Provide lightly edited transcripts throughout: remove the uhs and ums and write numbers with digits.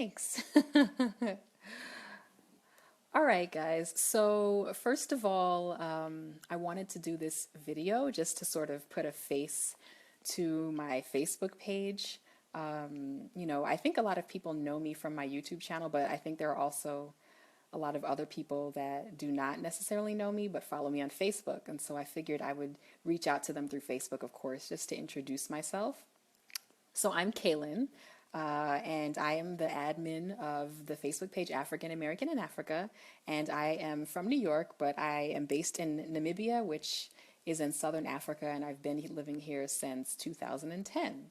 Thanks. All right, guys. So first of all, I wanted to do this video just to sort of put a face to my Facebook page. I think a lot of people know me from my YouTube channel, but I think there are also a lot of other people that do not necessarily know me but follow me on Facebook. And so I figured I would reach out to them through Facebook, of course, just to introduce myself. So I'm Kaylin, and I am the admin of the Facebook page African American in Africa, and I am from New York, but I am based in Namibia, which is in southern Africa, and I've been living here since 2010.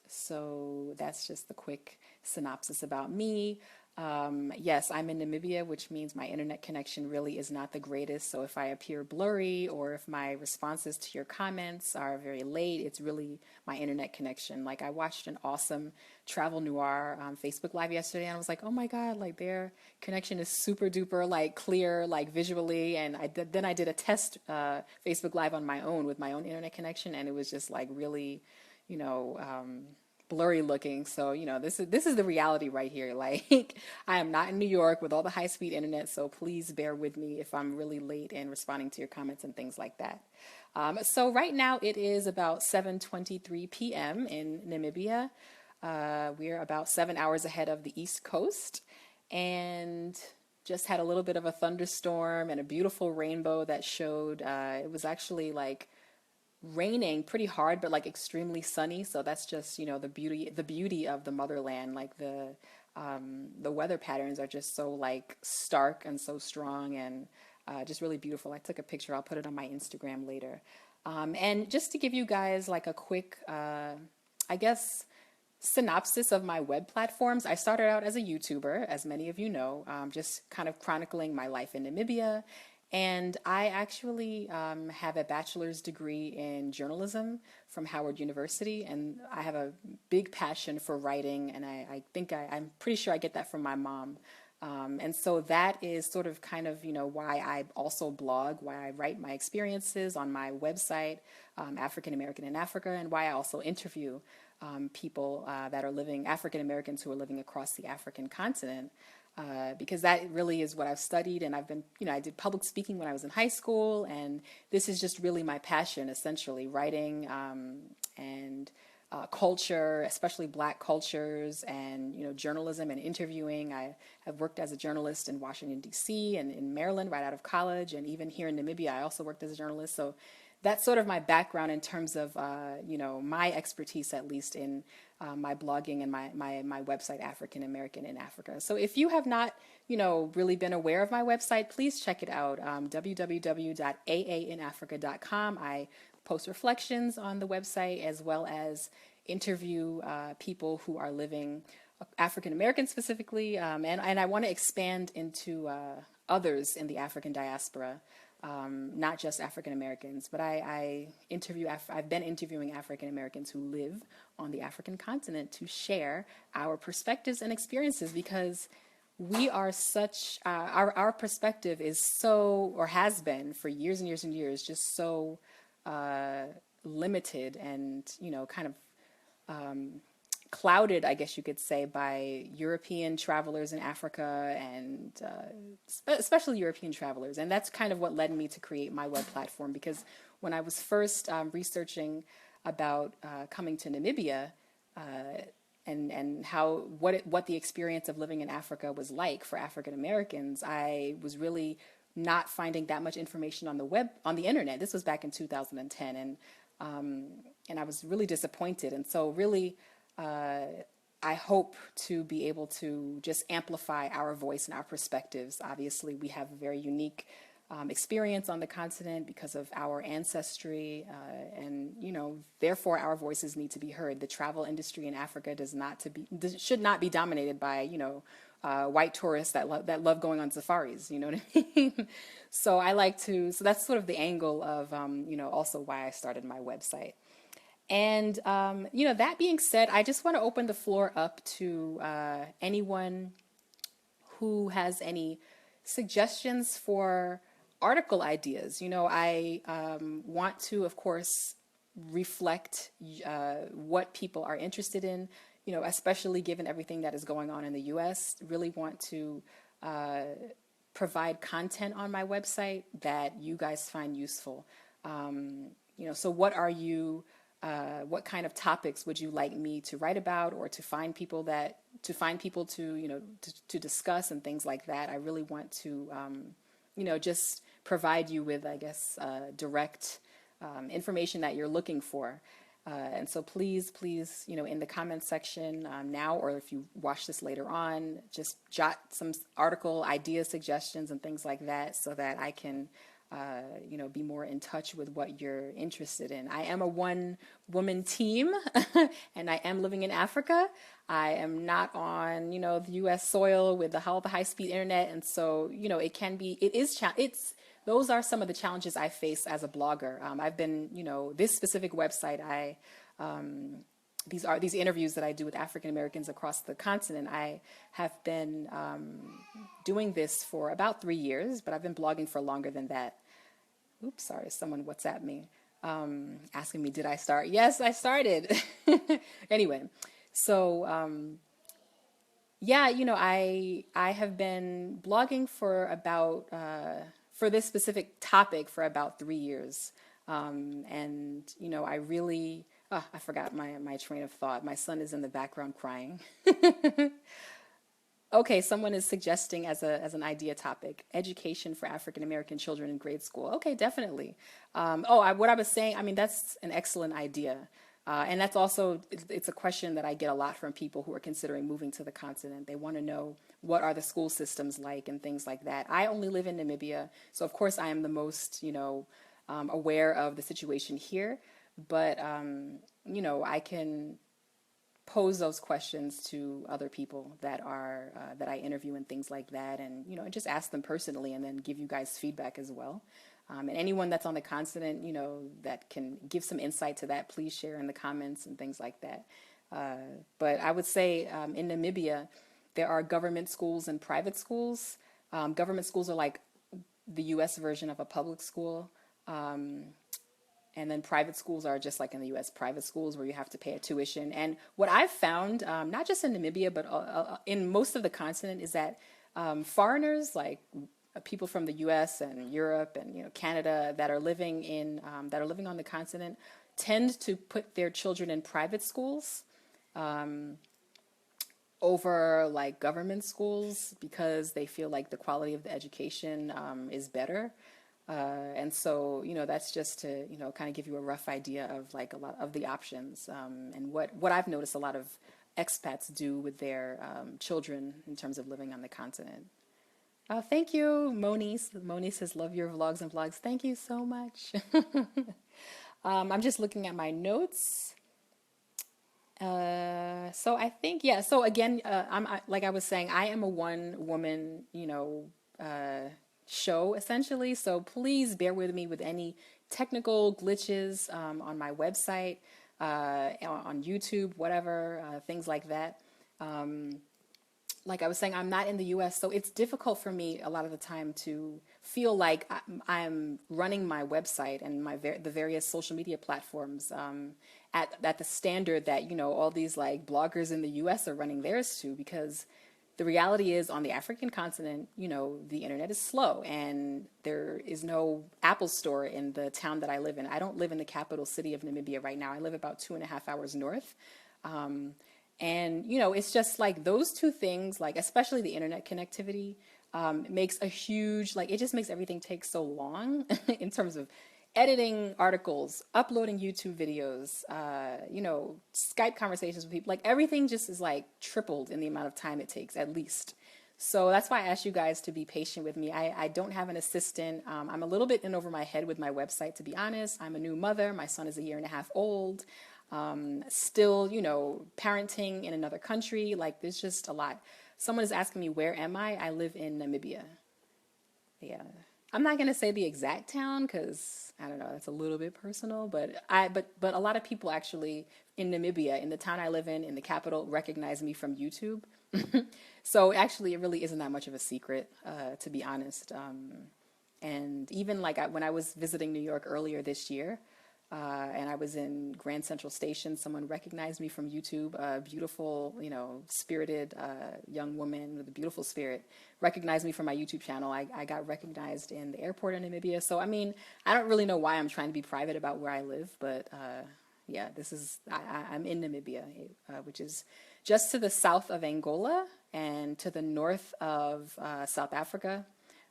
So that's just the quick synopsis about me. Yes, I'm in Namibia, which means my internet connection really is not the greatest. So if I appear blurry or if my responses to your comments are very late, it's really my internet connection. Like I watched an awesome travel noir Facebook Live yesterday, and I was like, oh my God, like their connection is super duper like clear, like visually. And then I did a test Facebook Live on my own with my own internet connection, and it was just like really, you know, blurry looking. So, this is the reality right here. Like I am not in New York with all the high-speed internet, so please bear with me if I'm really late in responding to your comments and things like that. So right now it is about 7:23 p.m. in Namibia. We're about 7 hours ahead of the East Coast, and just had a little bit of a thunderstorm and a beautiful rainbow that showed. It was actually like raining pretty hard, but like extremely sunny. So that's just, the beauty of the motherland. Like the weather patterns are just so like stark and so strong, and just really beautiful. I took a picture. I'll put it on my Instagram later. And just to give you guys like a quick, I guess, synopsis of my web platforms. I started out as a YouTuber, as many of you know, just kind of chronicling my life in Namibia. And I actually have a bachelor's degree in journalism from Howard University, and I have a big passion for writing, and I think I'm pretty sure I get that from my mom. And so that is sort of kind of, why I also blog, why I write my experiences on my website, African American in Africa, and why I also interview people that are living, African Americans who are living across the African continent. Because that really is what I've studied, and I've been, I did public speaking when I was in high school, and this is just really my passion, essentially, writing and culture, especially Black cultures, and, journalism and interviewing. I have worked as a journalist in Washington, D.C., and in Maryland right out of college, and even here in Namibia, I also worked as a journalist. So that's sort of my background in terms of, my expertise, at least in my blogging and my website, African American in Africa. So if you have not, really been aware of my website, please check it out, www.aainafrica.com. I post reflections on the website, as well as interview people who are living, African American specifically, and I want to expand into others in the African diaspora. Not just African Americans, but I've been interviewing African Americans who live on the African continent to share our perspectives and experiences, because we are such, our perspective is so, or has been for years and years and years, just so limited and, kind of clouded, I guess you could say, by European travelers in Africa, and especially European travelers. And that's kind of what led me to create my web platform, because when I was first researching about coming to Namibia, and what the experience of living in Africa was like for African Americans, I was really not finding that much information on the internet. This was back in 2010, and I was really disappointed. And so really, I hope to be able to just amplify our voice and our perspectives. Obviously, we have a very unique experience on the continent because of our ancestry, and therefore our voices need to be heard. The travel industry in Africa should not be dominated by white tourists that love going on safaris. You know what I mean? So so that's sort of the angle of also why I started my website. And, that being said, I just want to open the floor up to anyone who has any suggestions for article ideas. I want to, of course, reflect what people are interested in. especially given everything that is going on in the US, really want to uh, provide content on my website that you guys find useful. So what kind of topics would you like me to write about, or to find people to discuss and things like that? I really want to, just provide you with, I guess, direct information that you're looking for. And so please, in the comments section now, or if you watch this later on, just jot some article ideas, suggestions, and things like that, so that I can, be more in touch with what you're interested in. I am a one-woman team, and I am living in Africa. I am not on, the U.S. soil with all the high-speed internet, and so, those are some of the challenges I face as a blogger. I've been, this specific website, these interviews that I do with African Americans across the continent. I have been doing this for about 3 years, but I've been blogging for longer than that. Oops, sorry, someone WhatsApped me asking me, did I start? Yes, I started. Anyway, so I have been blogging for about for this specific topic for about 3 years. I really, I forgot my train of thought. My son is in the background crying. Okay, someone is suggesting as an idea topic, education for African American children in grade school. Okay, definitely. What I was saying, that's an excellent idea. And that's also, it's a question that I get a lot from people who are considering moving to the continent. They want to know, what are the school systems like and things like that. I only live in Namibia, so of course I am the most, aware of the situation here. But, I can pose those questions to other people that I interview and things like that, and just ask them personally, and then give you guys feedback as well. And anyone that's on the continent, that can give some insight to that, please share in the comments and things like that. But I would say in Namibia, there are government schools and private schools. Government schools are like the U.S. version of a public school. And then private schools are just like in the U.S. private schools, where you have to pay a tuition. And what I've found, not just in Namibia, but in most of the continent, is that foreigners, like people from the U.S. and Europe and Canada, that are living on the continent, tend to put their children in private schools over like government schools, because they feel like the quality of the education is better. And so, that's just to, kind of give you a rough idea of like a lot of the options, and what I've noticed a lot of expats do with their children in terms of living on the continent. Thank you, Moniz. Moniz says, love your vlogs and vlogs. Thank you so much. I'm just looking at my notes. So I think, yeah. So again, like I was saying, I am a one-woman, show essentially. So please bear with me with any technical glitches on my website, on YouTube, whatever, things like that. Like I was saying, I'm not in the US, so it's difficult for me a lot of the time to feel like I'm running my website and the various social media platforms at the standard that, all these like bloggers in the US are running theirs to, because the reality is, on the African continent, the internet is slow, and there is no Apple store in the town that I live in. I don't live in the capital city of Namibia right now. I live about 2.5 hours north. And, it's just like those two things, like especially the internet connectivity, makes a huge, like it just makes everything take so long in terms of editing articles, uploading YouTube videos, Skype conversations with people. Like everything just is like tripled in the amount of time it takes, at least. So that's why I asked you guys to be patient with me. I don't have an assistant. I'm a little bit in over my head with my website, to be honest. I'm a new mother. My son is 1.5 years old. Still, parenting in another country. Like there's just a lot. Someone is asking me, where am I? I live in Namibia. Yeah. I'm not going to say the exact town because I don't know, that's a little bit personal, but a lot of people actually in Namibia, in the town I live in the capital, recognize me from YouTube. So actually it really isn't that much of a secret, to be honest. And even like when I was visiting New York earlier this year, and I was in Grand Central Station. Someone recognized me from YouTube. A beautiful, spirited young woman with a beautiful spirit recognized me from my YouTube channel. I got recognized in the airport in Namibia. So, I mean, I don't really know why I'm trying to be private about where I live, but yeah, I'm in Namibia, which is just to the south of Angola and to the north of South Africa.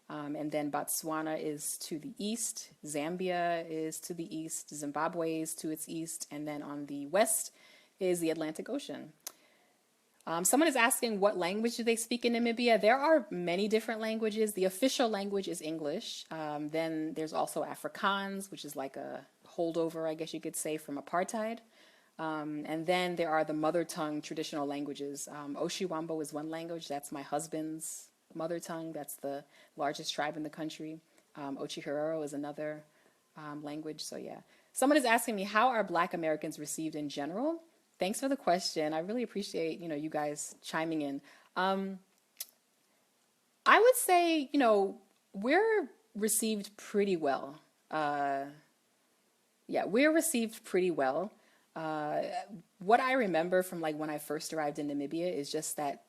And then Botswana is to the east, Zambia is to the east, Zimbabwe is to its east, and then on the west is the Atlantic Ocean. Someone is asking what language do they speak in Namibia? There are many different languages. The official language is English. Then there's also Afrikaans, which is like a holdover, I guess you could say, from apartheid. And then there are the mother tongue traditional languages. Oshiwambo is one language. That's my husband's mother tongue. That's the largest tribe in the country. Ochiherero is another language. So yeah. Someone is asking me, how are Black Americans received in general? Thanks for the question. I really appreciate, you guys chiming in. I would say, we're received pretty well. Yeah, we're received pretty well. What I remember from like when I first arrived in Namibia is just that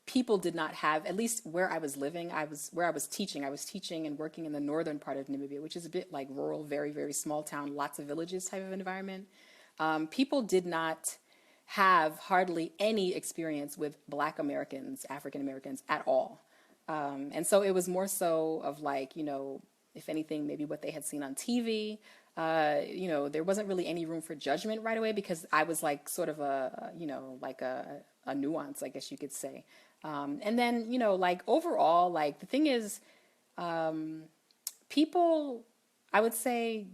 people did not have, at least where I was living, where I was teaching and working in the northern part of Namibia, which is a bit like rural, very, very small town, lots of villages type of environment. People did not have hardly any experience with Black Americans, African Americans at all. And so it was more so of like, if anything, maybe what they had seen on TV. There wasn't really any room for judgment right away because I was like sort of a nuance, I guess you could say. And then, like overall, like the thing is, people, I would say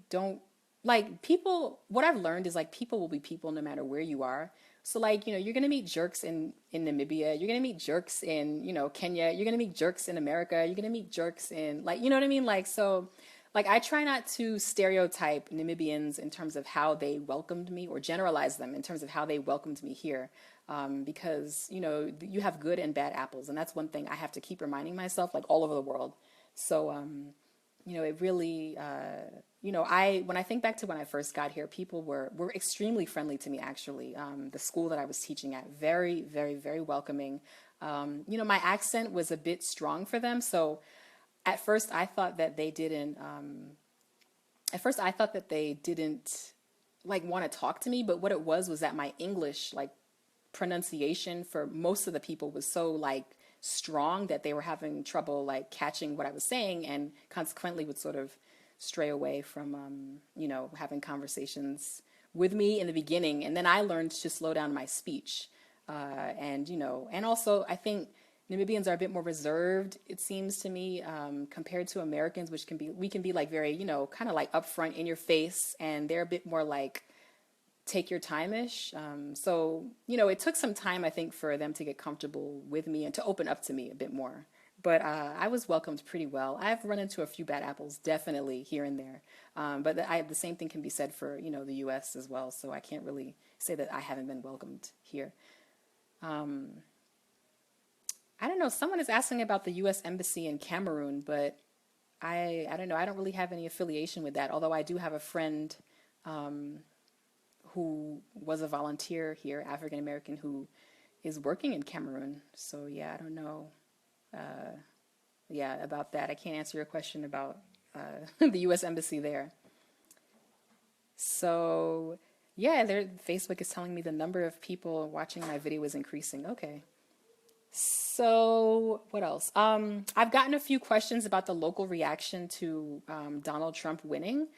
what I've learned is like people will be people no matter where you are. So like, you're going to meet jerks in Namibia, you're going to meet jerks in, Kenya, you're going to meet jerks in America, you're going to meet jerks in like, you know what I mean? Like, so like, I try not to stereotype Namibians in terms of how they welcomed me or generalize them in terms of how they welcomed me here. Because, you have good and bad apples. And that's one thing I have to keep reminding myself, like all over the world. So, it really, when I think back to when I first got here, people were extremely friendly to me, actually. The school that I was teaching at, very, very, very welcoming. My accent was a bit strong for them. So at first I thought that they didn't, like want to talk to me. But what it was that my English, like pronunciation for most of the people was so like strong that they were having trouble like catching what I was saying and consequently would sort of stray away from, having conversations with me in the beginning. And then I learned to slow down my speech. And also I think Namibians are a bit more reserved, it seems to me, compared to Americans, we can be like very, kind of like upfront in your face, and they're a bit more like take your time-ish. So, it took some time, I think, for them to get comfortable with me and to open up to me a bit more. But I was welcomed pretty well. I've run into a few bad apples, definitely, here and there. But the same thing can be said for, the U.S. as well. So I can't really say that I haven't been welcomed here. I don't know. Someone is asking about the U.S. Embassy in Cameroon, but I don't know. I don't really have any affiliation with that, although I do have a friend who was a volunteer here, African American, who is working in Cameroon. So yeah, I don't know. About that. I can't answer your question about the U.S. Embassy there. So yeah, Facebook is telling me the number of people watching my video is increasing. Okay. So what else? I've gotten a few questions about the local reaction to Donald Trump winning.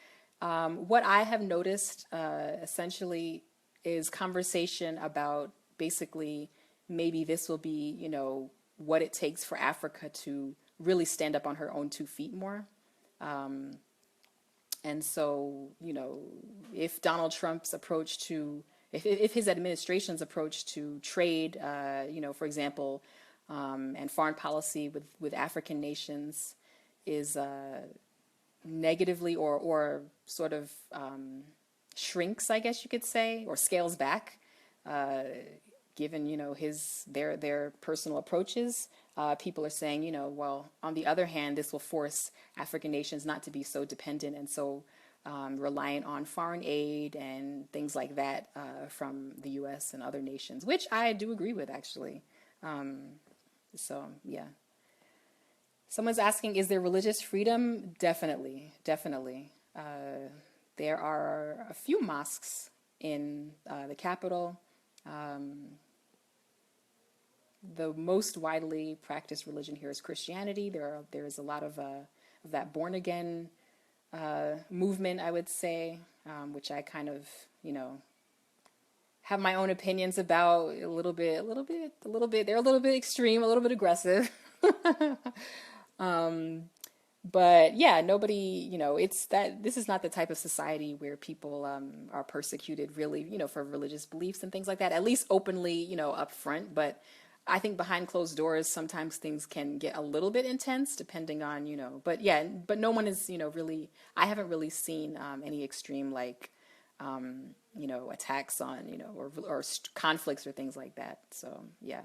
What I have noticed essentially is conversation about basically maybe this will be, what it takes for Africa to really stand up on her own 2 feet more. And so, if Donald Trump's approach to, if his administration's approach to trade, for example, and foreign policy with African nations is negatively or sort of shrinks, I guess you could say, or scales back, given, their personal approaches, people are saying, well, on the other hand, this will force African nations not to be so dependent and so reliant on foreign aid and things like that from the US and other nations, which I do agree with, actually. So, yeah. Someone's asking, is there religious freedom? Definitely, definitely. There are a few mosques in the capital. The most widely practiced religion here is Christianity. There is a lot of that born again movement, I would say, which I kind of, have my own opinions about a little bit. They're a little bit extreme, a little bit aggressive. But yeah, nobody, it's that this is not the type of society where people are persecuted really, for religious beliefs and things like that, at least openly, up front. But I think behind closed doors, sometimes things can get a little bit intense depending on, but yeah, but no one is, really, I haven't really seen any extreme attacks on, or conflicts or things like that. So yeah.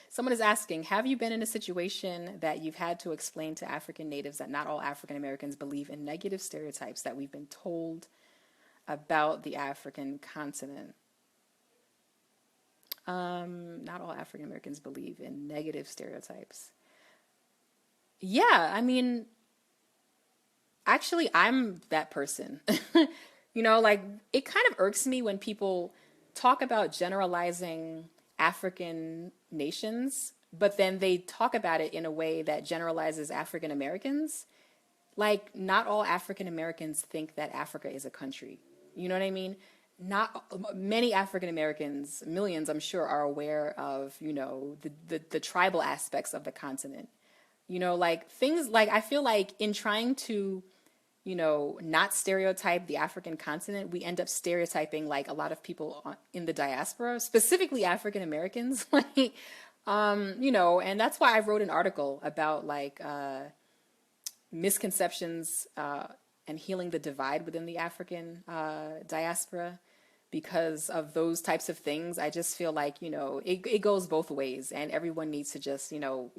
Someone is asking, have you been in a situation that you've had to explain to African natives that not all African Americans believe in negative stereotypes that we've been told about the African continent? Not all African Americans believe in negative stereotypes. Yeah, I mean, actually, I'm that person. It kind of irks me when people talk about generalizing African nations, but then they talk about it in a way that generalizes African Americans. Like, not all African Americans think that Africa is a country. You know what I mean? Not many African Americans, millions, I'm sure, are aware of, the tribal aspects of the continent. Things like, I feel like in trying to, not stereotype the African continent, we end up stereotyping like a lot of people in the diaspora, specifically African Americans, and that's why I wrote an article about misconceptions and healing the divide within the African diaspora. Because of those types of things, I just feel like, it goes both ways, and everyone needs to just,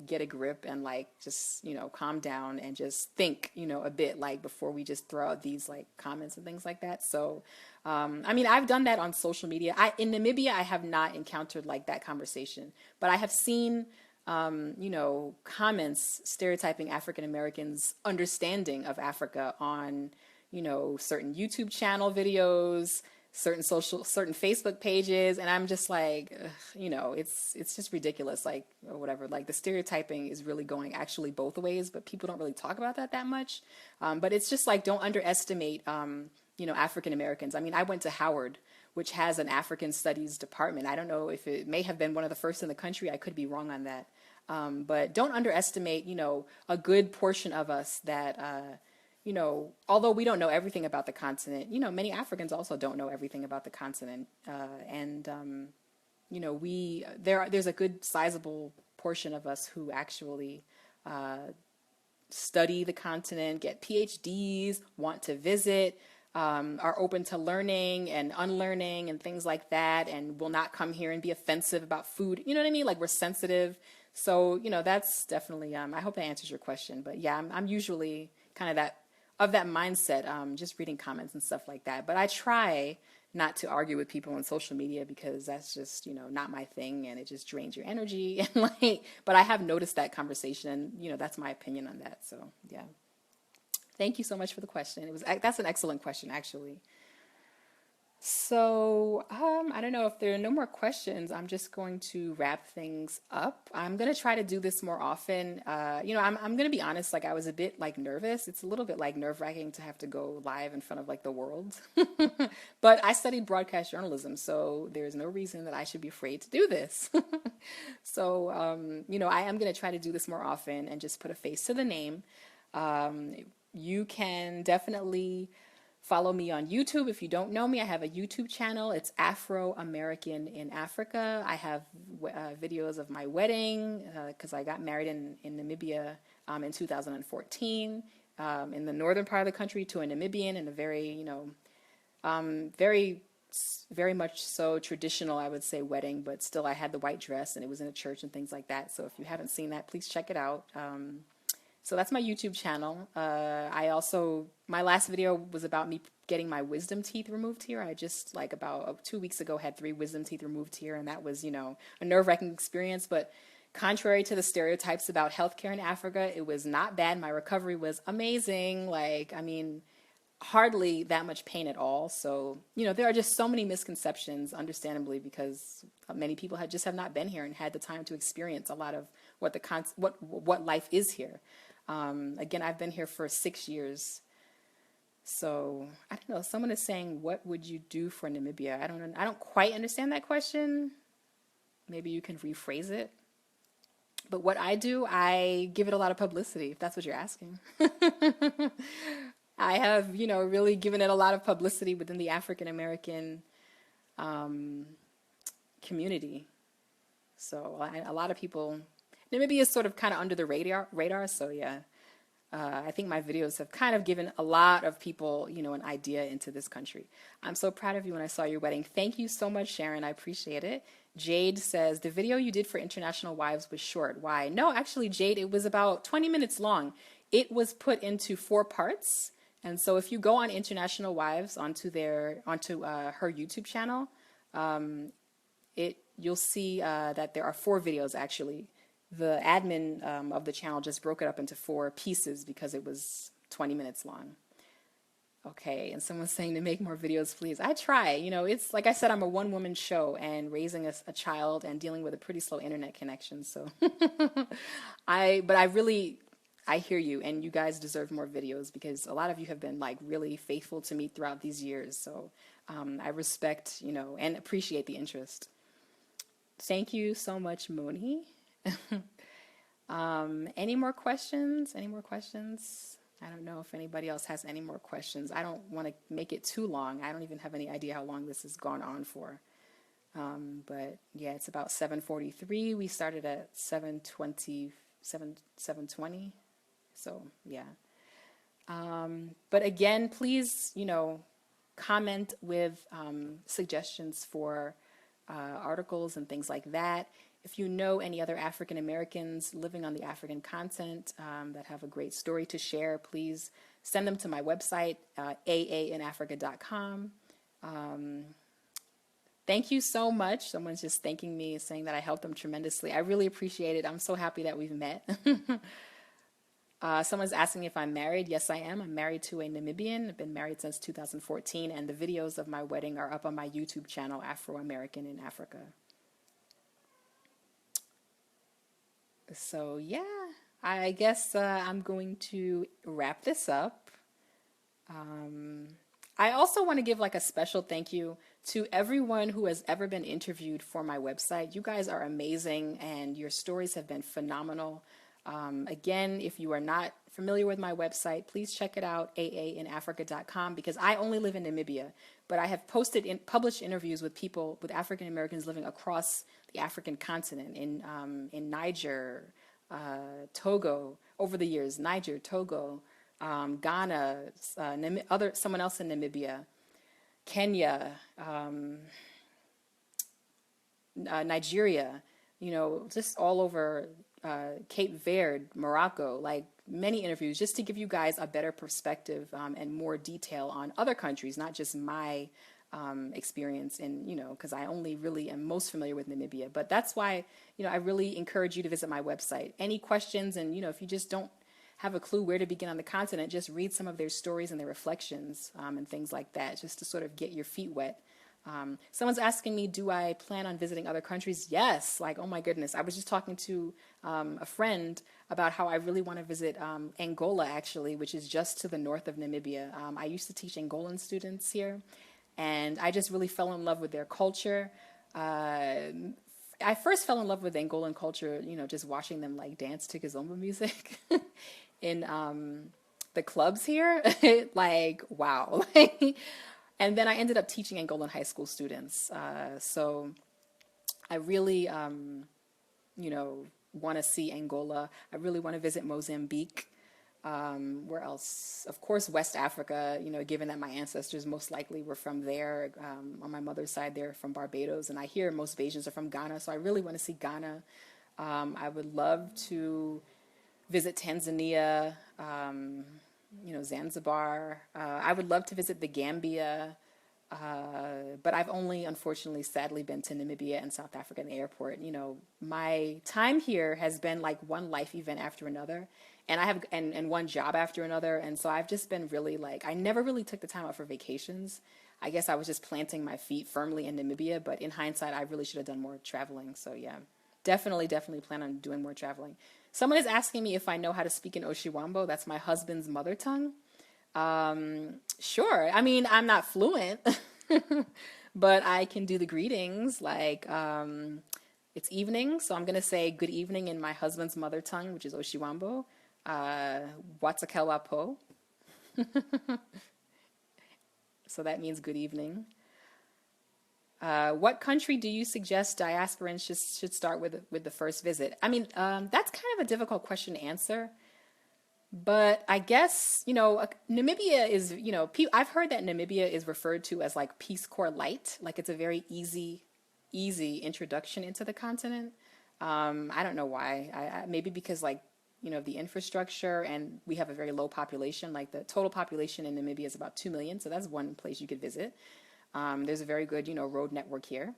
get a grip and just, calm down and just think, a bit before we just throw out these comments and things like that. So, I mean, I've done that on social media. In Namibia, I have not encountered that conversation, but I have seen, comments stereotyping African Americans' understanding of Africa on, certain YouTube channel videos, certain Facebook pages, and I'm just like, ugh, it's just ridiculous, or whatever. The stereotyping is really going actually both ways, but people don't really talk about that much. But it's just don't underestimate, African Americans. I mean, I went to Howard, which has an African Studies department. I don't know if it may have been one of the first in the country. I could be wrong on that. But don't underestimate, a good portion of us that, although we don't know everything about the continent, many Africans also don't know everything about the continent. There's a good sizable portion of us who actually study the continent, get PhDs, want to visit, are open to learning and unlearning and things like that, and will not come here and be offensive about food. You know what I mean? We're sensitive. So, that's definitely, I hope that answers your question. But yeah, I'm usually kind of that mindset, just reading comments and stuff like that. But I try not to argue with people on social media because that's just, not my thing, and it just drains your energy. And but I have noticed that conversation, and, that's my opinion on that. So yeah. Thank you so much for the question. That's an excellent question, actually. So, I don't know if there are no more questions. I'm just going to wrap things up. I'm going to try to do this more often. I'm going to be honest, I was a bit nervous. It's a little bit nerve-wracking to have to go live in front of the world. But I studied broadcast journalism, so there's no reason that I should be afraid to do this. So, I am going to try to do this more often and just put a face to the name. You can definitely follow me on YouTube. If you don't know me, I have a YouTube channel. It's Afro-American in Africa. I have videos of my wedding because I got married in Namibia in 2014 in the northern part of the country to a Namibian, in a very, very much so traditional, I would say, wedding, but still I had the white dress and it was in a church and things like that. So if you haven't seen that, please check it out. So that's my YouTube channel. My last video was about me getting my wisdom teeth removed here. I just, like, about 2 weeks ago had 3 wisdom teeth removed here, and that was, a nerve-wracking experience. But contrary to the stereotypes about healthcare in Africa, it was not bad. My recovery was amazing. Like, I mean, hardly that much pain at all. So, there are just so many misconceptions, understandably, because many people have not been here and had the time to experience a lot of what life is here. Again, I've been here for 6 years. So I don't know. Someone is saying, "What would you do for Namibia?" I don't quite understand that question. Maybe you can rephrase it. But what I do, I give it a lot of publicity, if that's what you're asking. I have, really given it a lot of publicity within the African American community. So a lot of people, Namibia is sort of kind of under the radar. So yeah, I think my videos have kind of given a lot of people, an idea into this country. I'm so proud of you when I saw your wedding. Thank you so much, Sharon. I appreciate it. Jade says, the video you did for International Wives was short. Why? No, actually, Jade, it was about 20 minutes long. It was put into 4 parts. And so if you go on International Wives onto her YouTube channel, you'll see that there are 4 videos actually. The admin of the channel just broke it up into 4 pieces because it was 20 minutes long. Okay, and someone's saying to make more videos, please. I try. It's like I said, I'm a one-woman show and raising a child and dealing with a pretty slow internet connection. So, I hear you, and you guys deserve more videos because a lot of you have been like really faithful to me throughout these years. So, I respect, and appreciate the interest. Thank you so much, Moni. Any more questions? Any more questions? I don't know if anybody else has any more questions. I don't want to make it too long. I don't even have any idea how long this has gone on for. But yeah, it's about 7:43. We started at 7:20. So yeah. But again, please, comment with suggestions for articles and things like that. If you know any other African Americans living on the African continent that have a great story to share, please send them to my website, AAinAfrica.com. Thank you so much. Someone's just thanking me, saying that I helped them tremendously. I really appreciate it. I'm so happy that we've met. Someone's asking if I'm married. Yes, I am. I'm married to a Namibian. I've been married since 2014, and the videos of my wedding are up on my YouTube channel, AfroAmericaninAfrica. So yeah, I guess I'm going to wrap this up. I also want to give like a special thank you to everyone who has ever been interviewed for my website. You guys are amazing and your stories have been phenomenal. Again, if you are not familiar with my website, please check it out, AAinAfrica.com, because I only live in Namibia, but I have published interviews with people, with African Americans living across the African continent, in Niger, Togo, over the years, Niger, Togo, Ghana, someone else in Namibia, Kenya, Nigeria, just all over, Cape Verde, Morocco, like many interviews, just to give you guys a better perspective and more detail on other countries, not just my experience in, because I only really am most familiar with Namibia. But that's why, I really encourage you to visit my website. Any questions, and, if you just don't have a clue where to begin on the continent, just read some of their stories and their reflections and things like that, just to sort of get your feet wet. Someone's asking me, do I plan on visiting other countries? Yes. Like, oh my goodness. I was just talking to a friend about how I really want to visit Angola, actually, which is just to the north of Namibia. I used to teach Angolan students here, and I just really fell in love with their culture. I first fell in love with Angolan culture, just watching them like dance to kizomba music in the clubs here. Like, wow. And then I ended up teaching Angolan high school students. So I really, want to see Angola. I really want to visit Mozambique. Where else? Of course, West Africa, given that my ancestors most likely were from there. On my mother's side, they're from Barbados. And I hear most Bajans are from Ghana. So I really want to see Ghana. I would love to visit Tanzania, Zanzibar. I would love to visit the Gambia, but I've only, unfortunately, sadly, been to Namibia and South Africa in the airport. My time here has been like one life event after another, and I have and one job after another, and so I've just been really like I never really took the time out for vacations. I guess I was just planting my feet firmly in Namibia, but in hindsight, I really should have done more traveling. So yeah, definitely plan on doing more traveling. Someone is asking me if I know how to speak in Oshiwambo. That's my husband's mother tongue. Sure. I mean, I'm not fluent, but I can do the greetings. Like, it's evening, so I'm gonna say good evening in my husband's mother tongue, which is Oshiwambo. Watsakelwapo. So that means good evening. What country do you suggest diasporans should start with the first visit? I mean, that's kind of a difficult question to answer. But I guess, Namibia is, I've heard that Namibia is referred to as like Peace Corps light. Like it's a very easy introduction into the continent. I don't know why. Maybe because like, the infrastructure, and we have a very low population. Like the total population in Namibia is about 2 million. So that's one place you could visit. There's a very good, road network here.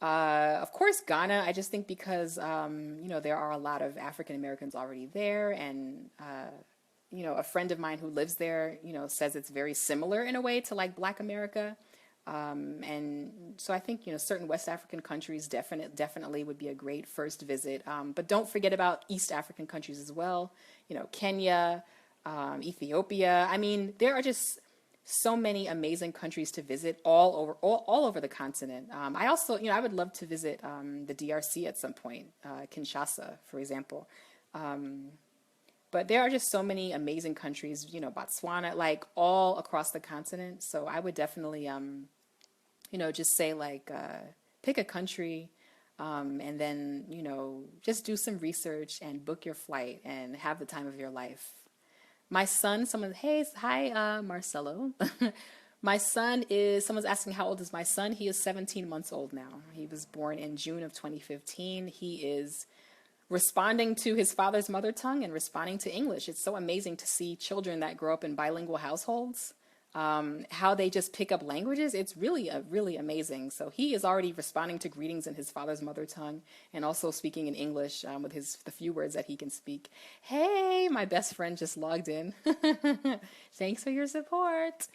Of course, Ghana, I just think because, there are a lot of African Americans already there. And, a friend of mine who lives there, says it's very similar in a way to like Black America. And so I think, certain West African countries definitely would be a great first visit. But don't forget about East African countries as well. Kenya, Ethiopia. I mean, there are just so many amazing countries to visit all over the continent. I also, I would love to visit the DRC at some point, Kinshasa, for example. But there are just so many amazing countries, Botswana, like all across the continent. So I would definitely, just say like, pick a country, and then, just do some research and book your flight and have the time of your life. My son, hi, Marcelo. My son someone's asking how old is my son? He is 17 months old now. He was born in June of 2015. He is responding to his father's mother tongue and responding to English. It's so amazing to see children that grow up in bilingual households, how they just pick up languages. It's really amazing. So he is already responding to greetings in his father's mother tongue and also speaking in English with the few words that he can speak. Hey, my best friend just logged in. Thanks for your support.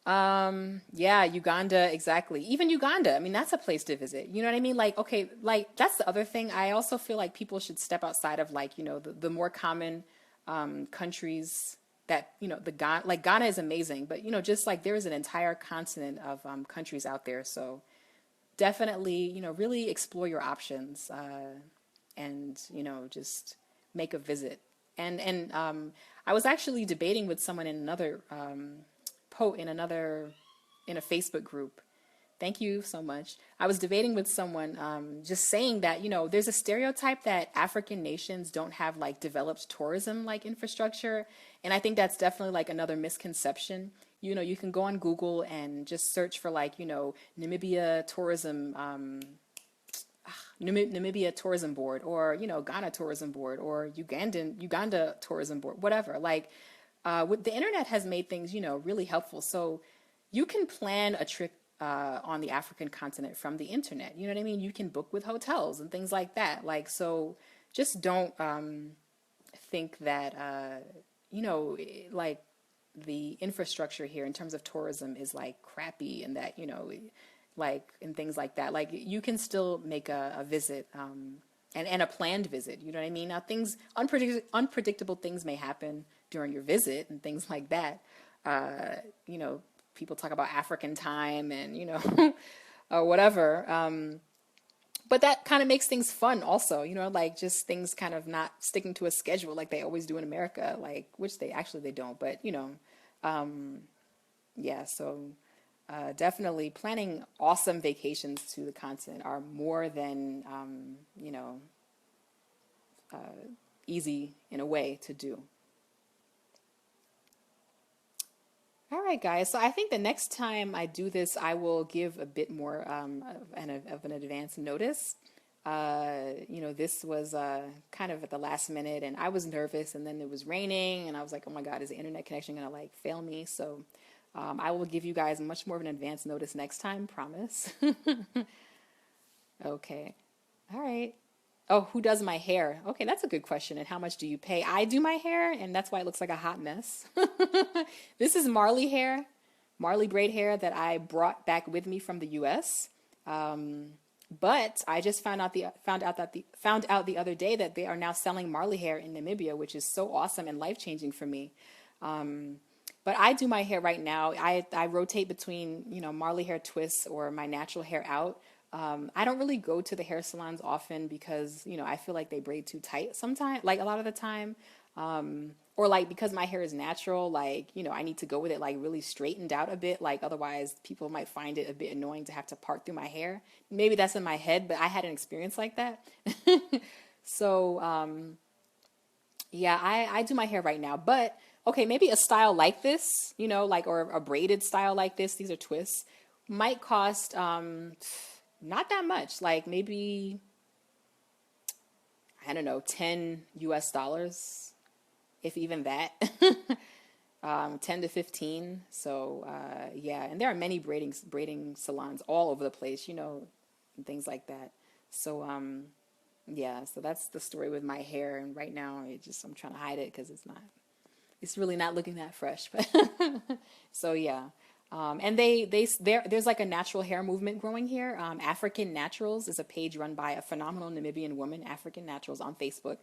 Yeah, Uganda, exactly. Even Uganda, I mean, that's a place to visit. You know what I mean? Like, okay, like that's the other thing. I also feel like people should step outside of like, the more common countries that, Ghana is amazing, but, just like there is an entire continent of countries out there. So definitely, really explore your options and, just make a visit. And I was actually debating with someone in another in a Facebook group. Thank you so much. I was debating with someone, just saying that, there's a stereotype that African nations don't have like developed tourism like infrastructure. And I think that's definitely like another misconception. You can go on Google and just search for like, Namibia tourism, Namibia tourism board, or, Ghana tourism board, or Uganda tourism board, whatever. Like, the internet has made things, really helpful. So you can plan a trip on the African continent from the internet. You know what I mean? You can book with hotels and things like that. Like, so just don't think that, like the infrastructure here in terms of tourism is like crappy and that, like, and things like that. Like you can still make a visit and a planned visit. You know what I mean? Now unpredictable things may happen during your visit and things like that. People talk about African time and, or whatever. But that kind of makes things fun also, like just things kind of not sticking to a schedule like they always do in America, like, which they don't, but, yeah, so definitely planning awesome vacations to the continent are more than, easy in a way to do. All right, guys. So I think the next time I do this, I will give a bit more of an advance notice. This was kind of at the last minute, and I was nervous, and then it was raining, and I was like, oh my God, is the internet connection gonna like fail me? So I will give you guys much more of an advance notice next time, promise. Okay. All right. Oh, who does my hair? Okay, that's a good question. And how much do you pay? I do my hair, and that's why it looks like a hot mess. This is Marley hair, Marley braid hair that I brought back with me from the US. But I just found out the other day that they are now selling Marley hair in Namibia, which is so awesome and life-changing for me. But I do my hair right now. I rotate between, Marley hair twists or my natural hair out. I don't really go to the hair salons often because, I feel like they braid too tight sometimes, like a lot of the time. Or like because my hair is natural, like, I need to go with it like really straightened out a bit. Like otherwise people might find it a bit annoying to have to part through my hair. Maybe that's in my head, but I had an experience like that. So, yeah, I do my hair right now, but okay, maybe a style like this, or a braided style like this, these are twists, might cost, not that much, like maybe, I don't know, 10 US dollars, if even that. 10 to 15. So, yeah, and there are many braiding salons all over the place, and things like that. So, yeah, so that's the story with my hair. And right now I'm trying to hide it because it's really not looking that fresh, but so yeah. And there's like a natural hair movement growing here. African Naturals is a page run by a phenomenal Namibian woman, African Naturals, on Facebook.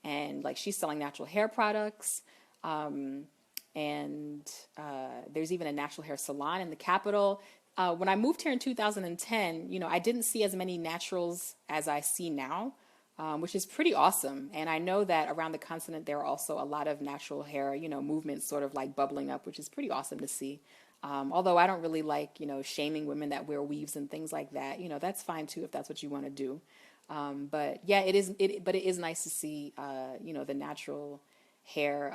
And like she's selling natural hair products. There's even a natural hair salon in the capital. When I moved here in 2010, I didn't see as many naturals as I see now, which is pretty awesome. And I know that around the continent, there are also a lot of natural hair, movements sort of like bubbling up, which is pretty awesome to see. Although I don't really like, shaming women that wear weaves and things like that. That's fine too if that's what you want to do. But yeah, it is nice to see, the natural hair,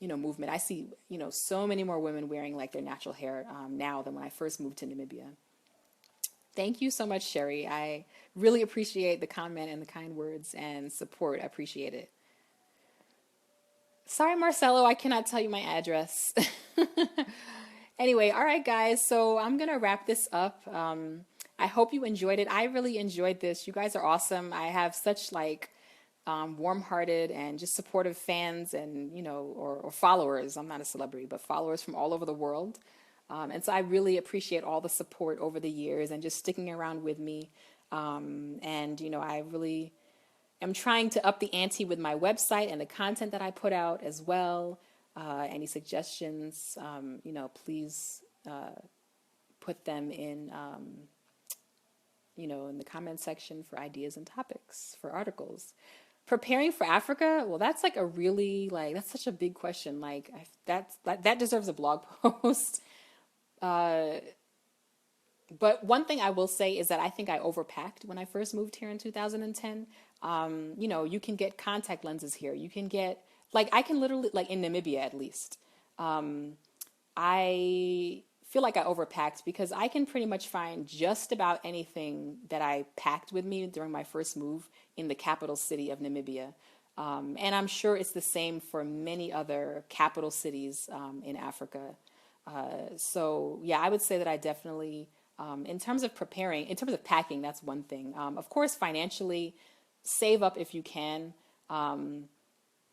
movement. I see, so many more women wearing like their natural hair now than when I first moved to Namibia. Thank you so much, Sherry. I really appreciate the comment and the kind words and support. I appreciate it. Sorry, Marcelo, I cannot tell you my address. Anyway, all right, guys. So I'm going to wrap this up. I hope you enjoyed it. I really enjoyed this. You guys are awesome. I have such like warm-hearted and just supportive fans and, or followers. I'm not a celebrity, but followers from all over the world. And so I really appreciate all the support over the years and just sticking around with me. I really am trying to up the ante with my website and the content that I put out as well. Any suggestions, please put them in, in the comment section for ideas and topics for articles. Preparing for Africa, well, that's like a really, that's such a big question. Like, that deserves a blog post. But one thing I will say is that I think I overpacked when I first moved here in 2010. You can get contact lenses here. You can get, I can literally, in Namibia at least, I feel like I overpacked because I can pretty much find just about anything that I packed with me during my first move in the capital city of Namibia. And I'm sure it's the same for many other capital cities in Africa. So yeah, I would say that I definitely, in terms of packing, that's one thing. Of course, financially, save up if you can,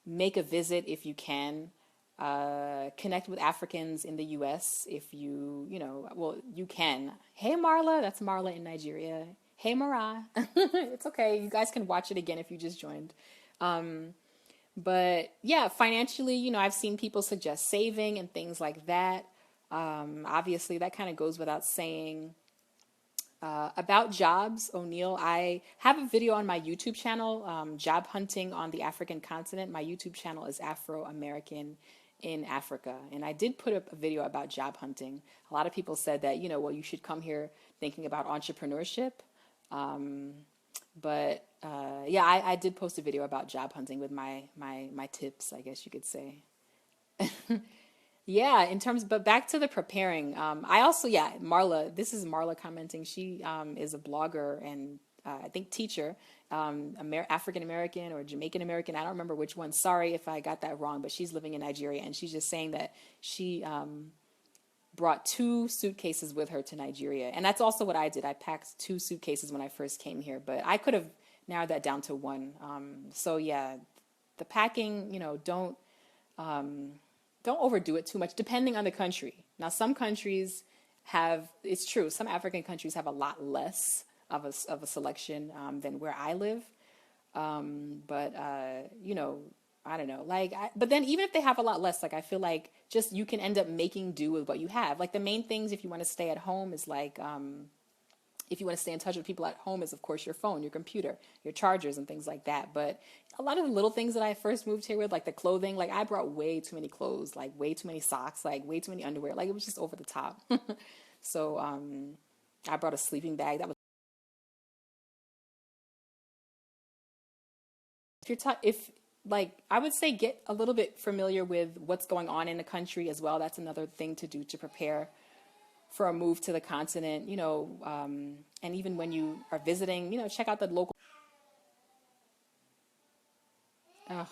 make a visit if you can, connect with Africans in the US if you can. Hey, Marla, that's Marla in Nigeria. Hey, Mara. It's okay. You guys can watch it again if you just joined. But yeah, financially, I've seen people suggest saving and things like that. Obviously, that kind of goes without saying. About jobs, O'Neill, I have a video on my YouTube channel, Job Hunting on the African Continent. My YouTube channel is AfroAmericaninAfrica. And I did put up a video about job hunting. A lot of people said that, you should come here thinking about entrepreneurship. Yeah, I did post a video about job hunting with my tips, I guess you could say. Yeah, but back to the preparing. I also, Marla, this is Marla commenting. She is a blogger and I think teacher, African American or Jamaican American. I don't remember which one. Sorry if I got that wrong, but she's living in Nigeria, and she's just saying that she brought 2 suitcases with her to Nigeria. And that's also what I did. I packed 2 suitcases when I first came here, but I could have narrowed that down to 1. So yeah, the packing, don't overdo it too much, depending on the country. Now, some countries have, it's true, some African countries have a lot less of a selection than where I live. But I don't know. But then even if they have a lot less, I feel like just you can end up making do with what you have. Like the main things, if you want to stay at home, is if you want to stay in touch with people at home, is of course your phone, your computer, your chargers, and things like that. But a lot of the little things that I first moved here with, like the clothing, I brought way too many clothes, way too many socks, way too many underwear. It was just over the top. So I brought a sleeping bag. That was I would say get a little bit familiar with what's going on in the country as well. That's another thing to do to prepare for a move to the continent, and even when you are visiting, check out the local. Ugh.